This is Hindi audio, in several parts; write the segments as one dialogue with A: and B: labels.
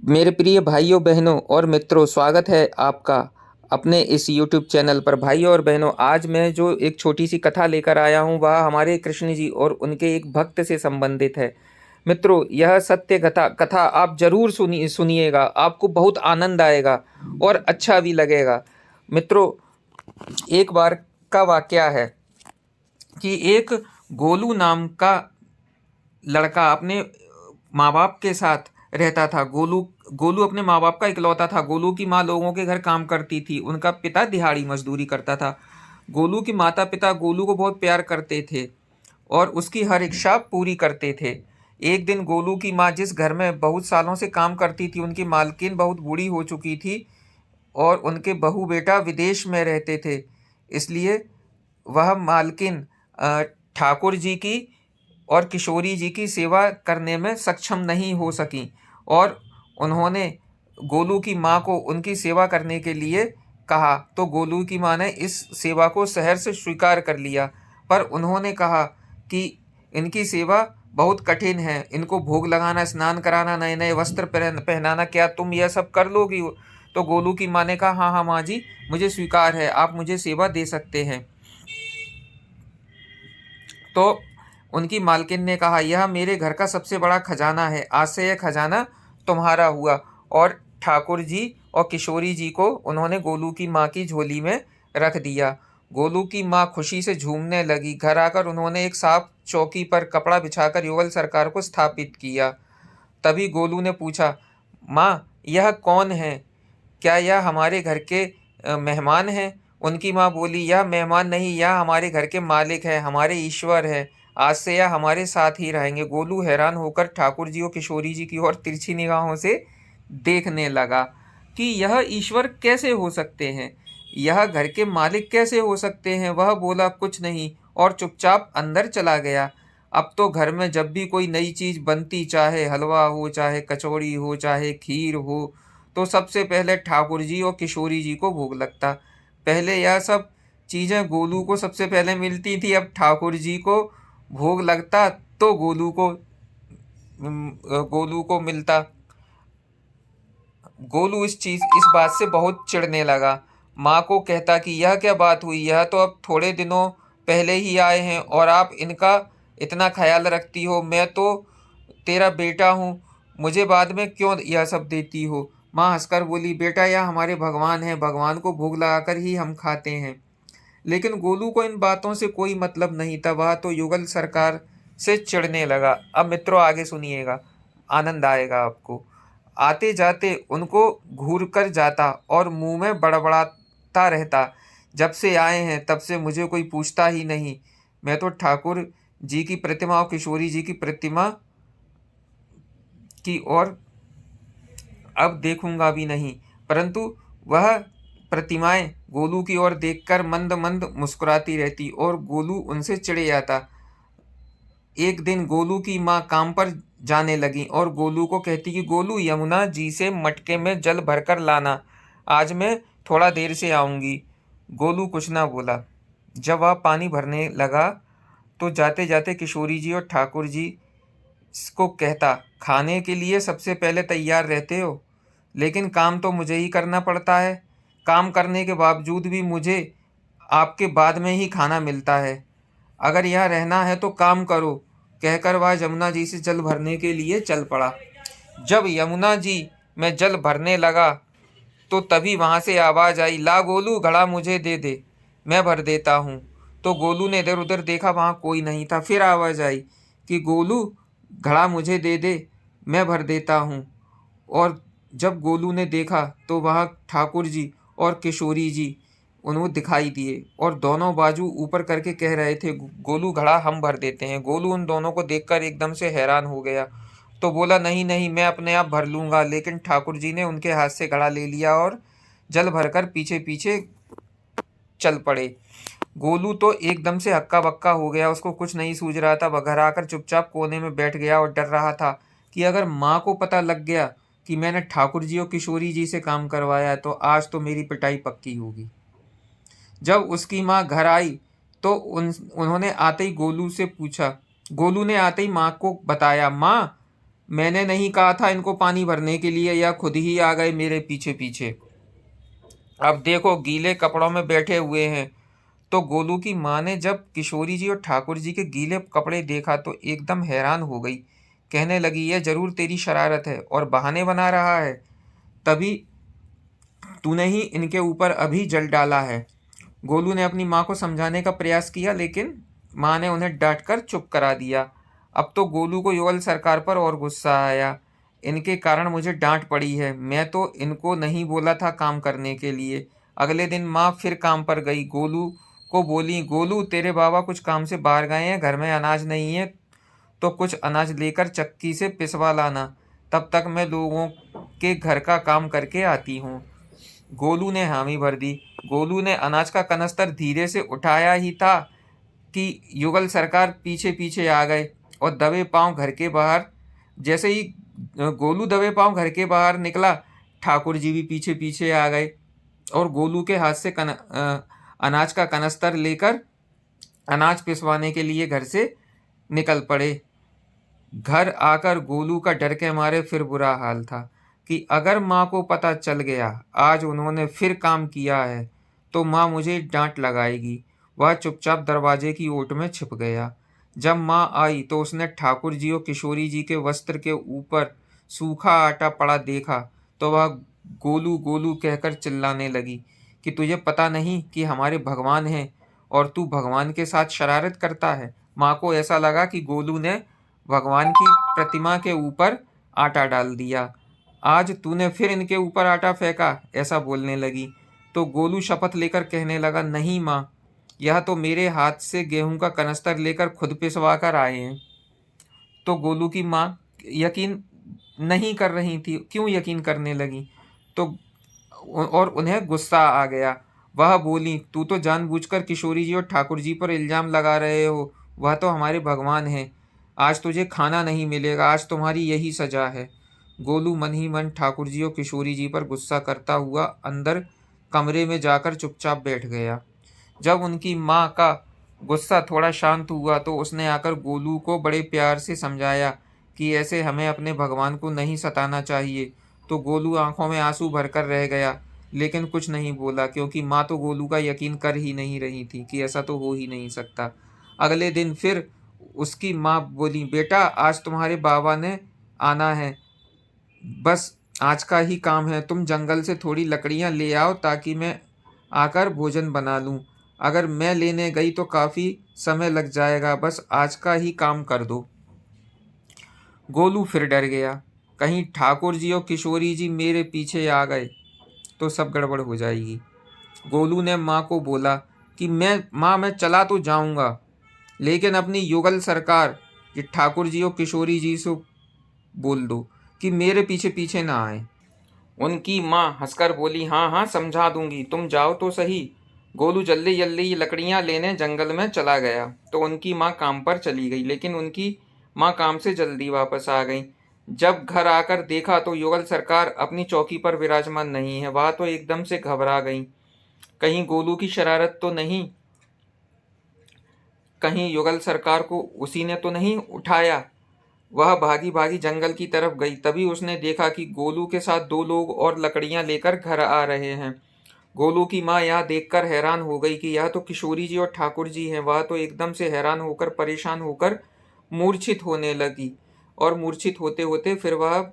A: मेरे प्रिय भाइयों बहनों और मित्रों, स्वागत है आपका अपने इस YouTube चैनल पर। भाइयों और बहनों, आज मैं जो एक छोटी सी कथा लेकर आया हूँ वह हमारे कृष्ण जी और उनके एक भक्त से संबंधित है। मित्रों, यह सत्य कथा कथा आप जरूर सुनिएगा। आपको बहुत आनंद आएगा और अच्छा भी लगेगा। मित्रों, एक बार का वाकया है कि एक गोलू नाम का लड़का अपने माँ बाप के साथ रहता था। गोलू गोलू अपने माँ बाप का इकलौता था। गोलू की माँ लोगों के घर काम करती थी। उनका पिता दिहाड़ी मजदूरी करता था। गोलू की माता पिता गोलू को बहुत प्यार करते थे और उसकी हर इच्छा पूरी करते थे। एक दिन गोलू की माँ जिस घर में बहुत सालों से काम करती थी, उनकी मालकिन बहुत बूढ़ी हो चुकी थी और उनके बहू बेटा विदेश में रहते थे। इसलिए वह मालकिन ठाकुर जी की और किशोरी जी की सेवा करने में सक्षम नहीं हो सकी और उन्होंने गोलू की माँ को उनकी सेवा करने के लिए कहा। तो गोलू की माँ ने इस सेवा को सहर्ष से स्वीकार कर लिया, पर उन्होंने कहा कि इनकी सेवा बहुत कठिन है। इनको भोग लगाना, स्नान कराना, नए नए वस्त्र पहनाना, क्या तुम यह सब कर लोगी? तो गोलू की माँ ने कहा, हाँ हाँ माँ जी, मुझे स्वीकार है, आप मुझे सेवा दे सकते हैं। तो उनकी मालकिन ने कहा, यह मेरे घर का सबसे बड़ा खजाना है, आज से यह खजाना तुम्हारा हुआ। और ठाकुर जी और किशोरी जी को उन्होंने गोलू की माँ की झोली में रख दिया। गोलू की माँ खुशी से झूमने लगी। घर आकर उन्होंने एक साफ चौकी पर कपड़ा बिछाकर युगल सरकार को स्थापित किया। तभी गोलू ने पूछा, माँ यह कौन है? क्या यह हमारे घर के मेहमान हैं? उनकी माँ बोली, यह मेहमान नहीं, यह हमारे घर के मालिक हैं, हमारे ईश्वर हैं। आज से यह हमारे साथ ही रहेंगे। गोलू हैरान होकर ठाकुर जी और किशोरी जी की ओर तिरछी निगाहों से देखने लगा कि यह ईश्वर कैसे हो सकते हैं, यह घर के मालिक कैसे हो सकते हैं। वह बोला कुछ नहीं और चुपचाप अंदर चला गया। अब तो घर में जब भी कोई नई चीज़ बनती, चाहे हलवा हो, चाहे कचौड़ी हो, चाहे खीर हो, तो सबसे पहले ठाकुर जी और किशोरी जी को भोग लगता। पहले यह सब चीज़ें गोलू को सबसे पहले मिलती थी, अब ठाकुर जी को भोग लगता तो गोलू को मिलता। गोलू इस बात से बहुत चिढ़ने लगा। माँ को कहता कि यह क्या बात हुई, यह तो अब थोड़े दिनों पहले ही आए हैं और आप इनका इतना ख्याल रखती हो। मैं तो तेरा बेटा हूँ, मुझे बाद में क्यों यह सब देती हो? माँ हंसकर बोली, बेटा यह हमारे भगवान हैं, भगवान को भोग लगाकर ही हम खाते हैं। लेकिन गोलू को इन बातों से कोई मतलब नहीं था। वह तो युगल सरकार से चिढ़ने लगा। अब मित्रों आगे सुनिएगा, आनंद आएगा आपको। आते जाते उनको घूर कर जाता और मुंह में बड़बड़ाता रहता, जब से आए हैं तब से मुझे कोई पूछता ही नहीं। मैं तो ठाकुर जी की प्रतिमा और किशोरी जी की प्रतिमा की ओर अब देखूंगा भी नहीं। परंतु वह प्रतिमाएं गोलू की ओर देखकर मंद मंद मुस्कुराती रहती और गोलू उनसे चिढ़ जाता। एक दिन गोलू की माँ काम पर जाने लगी और गोलू को कहती कि गोलू, यमुना जी से मटके में जल भरकर लाना, आज मैं थोड़ा देर से आऊँगी। गोलू कुछ ना बोला। जब वह पानी भरने लगा तो जाते जाते किशोरी जी और ठाकुर जी को कहता, खाने के लिए सबसे पहले तैयार रहते हो, लेकिन काम तो मुझे ही करना पड़ता है। काम करने के बावजूद भी मुझे आपके बाद में ही खाना मिलता है। अगर यहाँ रहना है तो काम करो, कहकर वह यमुना जी से जल भरने के लिए चल पड़ा। जब यमुना जी में जल भरने लगा तो तभी वहाँ से आवाज़ आई, ला गोलू, घड़ा मुझे दे दे, मैं भर देता हूँ। तो गोलू ने इधर उधर देखा, वहाँ कोई नहीं था। फिर आवाज़ आई कि गोलू, घड़ा मुझे दे दे, मैं भर देता हूँ। और जब गोलू ने देखा तो वहाँ ठाकुर जी और किशोरी जी उन्हें दिखाई दिए और दोनों बाजू ऊपर करके कह रहे थे, गोलू घड़ा हम भर देते हैं। गोलू उन दोनों को देखकर एकदम से हैरान हो गया, तो बोला, नहीं नहीं, मैं अपने आप भर लूँगा। लेकिन ठाकुर जी ने उनके हाथ से घड़ा ले लिया और जल भरकर पीछे पीछे चल पड़े। गोलू तो एकदम से हक्का बक्का हो गया, उसको कुछ नहीं सूझ रहा था। वह घर आकर चुपचाप कोने में बैठ गया और डर रहा था कि अगर माँ को पता लग गया कि मैंने ठाकुर जी और किशोरी जी से काम करवाया है तो आज तो मेरी पिटाई पक्की होगी। जब उसकी माँ घर आई तो उन्होंने आते ही गोलू से पूछा। गोलू ने आते ही माँ को बताया, माँ मैंने नहीं कहा था इनको पानी भरने के लिए, या खुद ही आ गए मेरे पीछे पीछे। अब देखो गीले कपड़ों में बैठे हुए हैं। तो गोलू की माँ ने जब किशोरी जी और ठाकुर जी के गीले कपड़े देखा तो एकदम हैरान हो गई। कहने लगी, यह जरूर तेरी शरारत है और बहाने बना रहा है, तभी तूने ही इनके ऊपर अभी जल डाला है। गोलू ने अपनी माँ को समझाने का प्रयास किया, लेकिन माँ ने उन्हें डांट कर चुप करा दिया। अब तो गोलू को युगल सरकार पर और गुस्सा आया। इनके कारण मुझे डांट पड़ी है, मैं तो इनको नहीं बोला था काम करने के लिए। अगले दिन माँ फिर काम पर गई। गोलू को बोली, गोलू तेरे बाबा कुछ काम से बाहर गए हैं, घर में अनाज नहीं है, तो कुछ अनाज लेकर चक्की से पिसवा लाना, तब तक मैं लोगों के घर का काम करके आती हूँ। गोलू ने हामी भर दी। गोलू ने अनाज का कनस्तर धीरे से उठाया ही था कि युगल सरकार पीछे पीछे आ गए और दबे पांव घर के बाहर। जैसे ही गोलू दबे पांव घर के बाहर निकला, ठाकुर जी भी पीछे पीछे आ गए और गोलू के हाथ से अनाज का कनस्तर लेकर अनाज पिसवाने के लिए घर से निकल पड़े। घर आकर गोलू का डर के मारे फिर बुरा हाल था कि अगर माँ को पता चल गया आज उन्होंने फिर काम किया है तो माँ मुझे डांट लगाएगी। वह चुपचाप दरवाजे की ओट में छिप गया। जब माँ आई तो उसने ठाकुर जी और किशोरी जी के वस्त्र के ऊपर सूखा आटा पड़ा देखा तो वह गोलू गोलू कहकर चिल्लाने लगी कि तुझे पता नहीं कि हमारे भगवान हैं और तू भगवान के साथ शरारत करता है। माँ को ऐसा लगा कि गोलू ने भगवान की प्रतिमा के ऊपर आटा डाल दिया। आज तूने फिर इनके ऊपर आटा फेंका, ऐसा बोलने लगी। तो गोलू शपथ लेकर कहने लगा, नहीं माँ, यह तो मेरे हाथ से गेहूं का कनस्तर लेकर खुद पिसवा कर आए हैं। तो गोलू की माँ यकीन नहीं कर रही थी, क्यों यकीन करने लगी तो और उन्हें गुस्सा आ गया। वह बोली, तू तो जानबूझकर किशोरी जी और ठाकुर जी पर इल्ज़ाम लगा रहे हो, वह तो हमारे भगवान हैं। आज तुझे खाना नहीं मिलेगा, आज तुम्हारी यही सजा है। गोलू मन ही मन ठाकुर जी और किशोरी जी पर गुस्सा करता हुआ अंदर कमरे में जाकर चुपचाप बैठ गया। जब उनकी माँ का गुस्सा थोड़ा शांत हुआ तो उसने आकर गोलू को बड़े प्यार से समझाया कि ऐसे हमें अपने भगवान को नहीं सताना चाहिए। तो गोलू आंखों में आंसू भरकर रह गया, लेकिन कुछ नहीं बोला, क्योंकि माँ तो गोलू का यकीन कर ही नहीं रही थी कि ऐसा तो हो ही नहीं सकता। अगले दिन फिर उसकी माँ बोली, बेटा आज तुम्हारे बाबा ने आना है, बस आज का ही काम है, तुम जंगल से थोड़ी लकड़ियाँ ले आओ ताकि मैं आकर भोजन बना लूँ। अगर मैं लेने गई तो काफ़ी समय लग जाएगा, बस आज का ही काम कर दो। गोलू फिर डर गया, कहीं ठाकुर जी और किशोरी जी मेरे पीछे आ गए तो सब गड़बड़ हो जाएगी। गोलू ने माँ को बोला कि मैं चला तो जाऊँगा, लेकिन अपनी युगल सरकार ये ठाकुर जी और किशोरी जी से बोल दो कि मेरे पीछे पीछे ना आए। उनकी माँ हंसकर बोली, हाँ हाँ समझा दूंगी, तुम जाओ तो सही। गोलू जल्दी जल्दी ये लकड़ियाँ लेने जंगल में चला गया। तो उनकी माँ काम पर चली गई, लेकिन उनकी माँ काम से जल्दी वापस आ गई। जब घर आकर देखा तो युगल सरकार अपनी चौकी पर विराजमान नहीं है। वह तो एकदम से घबरा गई, कहीं गोलू की शरारत तो नहीं, कहीं युगल सरकार को उसी ने तो नहीं उठाया। वह भागी भागी जंगल की तरफ गई। तभी उसने देखा कि गोलू के साथ दो लोग और लकड़ियां लेकर घर आ रहे हैं। गोलू की माँ यह देखकर हैरान हो गई कि यह तो किशोरी जी और ठाकुर जी हैं। वह तो एकदम से हैरान होकर परेशान होकर मूर्छित होने लगी और मूर्छित होते होते फिर वह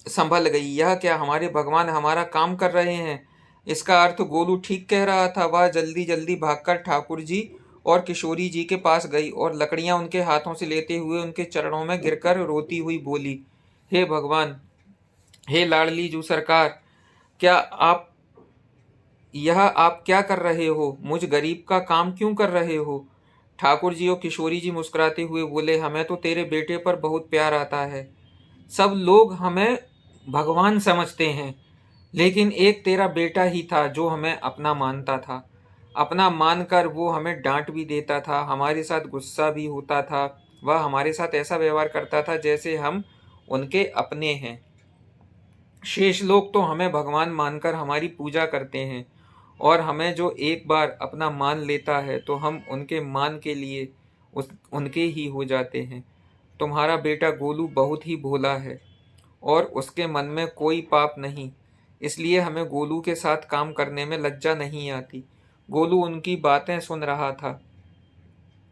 A: संभल गई। यह क्या, हमारे भगवान हमारा काम कर रहे हैं। इसका अर्थ गोलू ठीक कह रहा था। वह जल्दी जल्दी भागकर ठाकुर जी और किशोरी जी के पास गई और लकड़ियां उनके हाथों से लेते हुए उनके चरणों में गिरकर रोती हुई बोली, हे भगवान, हे लाडली जू सरकार, क्या आप क्या कर रहे हो? मुझ गरीब का काम क्यों कर रहे हो? ठाकुर जी और किशोरी जी मुस्कुराते हुए बोले, हमें तो तेरे बेटे पर बहुत प्यार आता है। सब लोग हमें भगवान समझते हैं, लेकिन एक तेरा बेटा ही था जो हमें अपना मानता था। अपना मानकर वो हमें डांट भी देता था, हमारे साथ गुस्सा भी होता था। वह हमारे साथ ऐसा व्यवहार करता था जैसे हम उनके अपने हैं। शेष लोग तो हमें भगवान मानकर हमारी पूजा करते हैं, और हमें जो एक बार अपना मान लेता है तो हम उनके मान के लिए उनके ही हो जाते हैं। तुम्हारा बेटा गोलू बहुत ही भोला है और उसके मन में कोई पाप नहीं, इसलिए हमें गोलू के साथ काम करने में लज्जा नहीं आती। गोलू उनकी बातें सुन रहा था।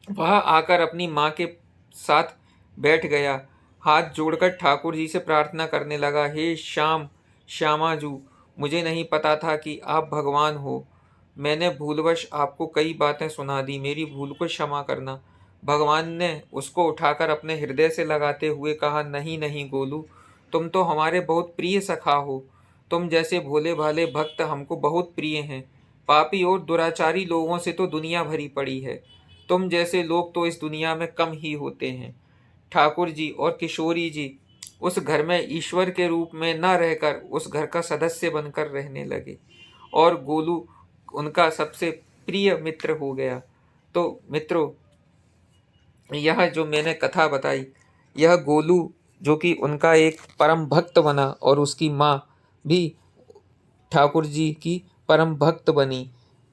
A: वह आकर अपनी माँ के साथ बैठ गया। हाथ जोड़कर ठाकुर जी से प्रार्थना करने लगा, हे श्यामाजू, मुझे नहीं पता था कि आप भगवान हो। मैंने भूलवश आपको कई बातें सुना दी, मेरी भूल को क्षमा करना। भगवान ने उसको उठाकर अपने हृदय से लगाते हुए कहा, नहीं नहीं गोलू, तुम तो हमारे बहुत प्रिय सखा हो। तुम जैसे भोले भाले भक्त हमको बहुत प्रिय हैं। पापी और दुराचारी लोगों से तो दुनिया भरी पड़ी है, तुम जैसे लोग तो इस दुनिया में कम ही होते हैं। ठाकुर जी और किशोरी जी उस घर में ईश्वर के रूप में न रहकर उस घर का सदस्य बनकर रहने लगे और गोलू उनका सबसे प्रिय मित्र हो गया। तो मित्रों, यह जो मैंने कथा बताई, यह गोलू जो कि उनका एक परम भक्त बना और उसकी माँ भी ठाकुर जी की परम भक्त बनी।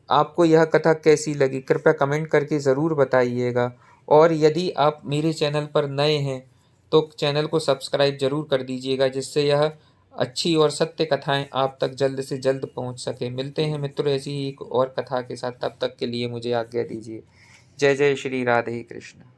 A: आपको यह कथा कैसी लगी कृपया कमेंट करके ज़रूर बताइएगा। और यदि आप मेरे चैनल पर नए हैं तो चैनल को सब्सक्राइब जरूर कर दीजिएगा, जिससे यह अच्छी और सत्य कथाएं आप तक जल्द से जल्द पहुंच सके। मिलते हैं मित्रों ऐसी ही एक और कथा के साथ, तब तक के लिए मुझे आज्ञा दीजिए। जय जय श्री राधे कृष्ण।